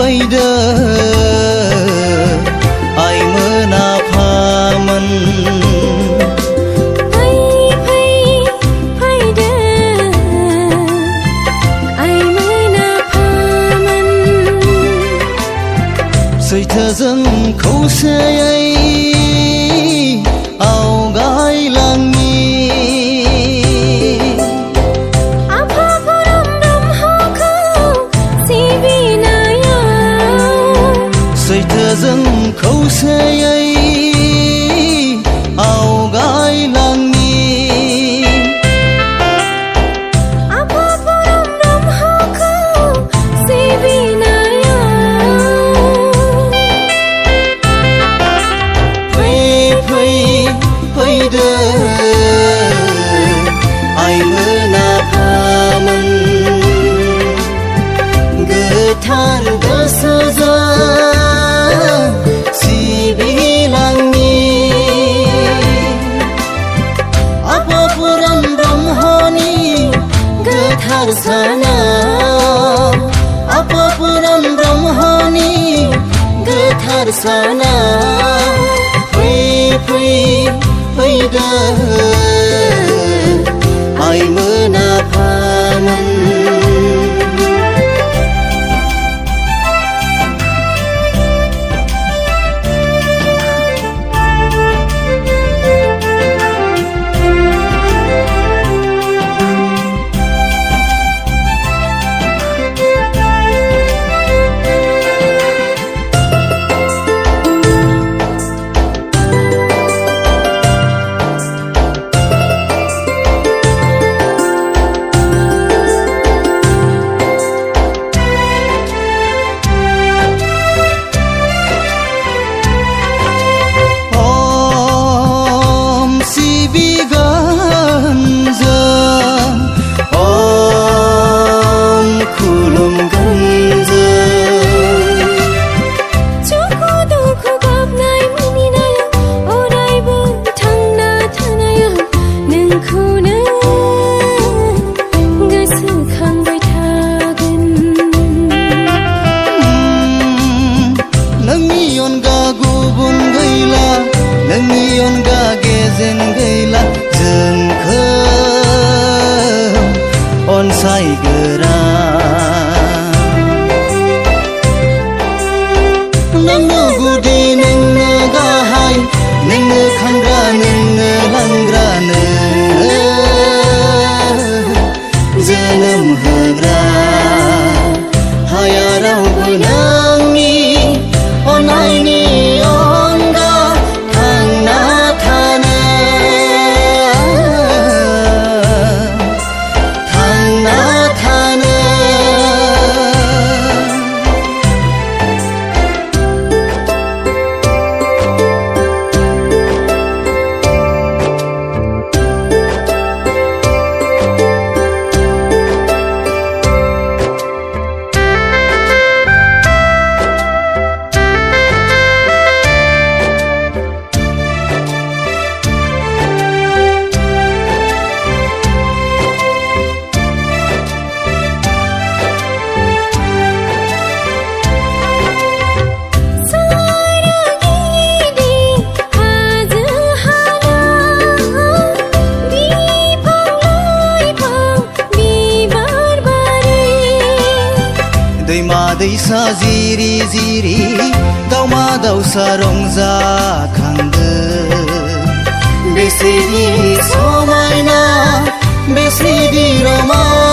फैदो आइमोन आफामोन फैदो आइमोन आफामोन सैथोजों खौसेयै आवगायलांनि आफा परम ब्रह्मखौ सिबिनायाव सैथोजों खौसेयै आवगायलांनि आफा परम ब्रह्मखौ सिबिनायाव फैदो आइमोन आफामोन गोथार गोसोजों सिबिलांनि आफा परम ब्रह्मनि गोथार सानाव आफा परम ब्रह्मनि गोथार सानाव फैदो आइमोन आफामोन नोंनि अनगा गेजेन गैला जोंखौ अनसायग्रा नोंनो गुदि नोंनो गाहाय नोंनो खांग्रा नोंनो लांग्रा नोंनो जोनोम होग्रा हाया रावबो नोंनि अननायनि दैमा दैसा जिरि जिरि दाउमा दाउसा रंजाखांदो बेसेदि समायना बेसेदि रमायना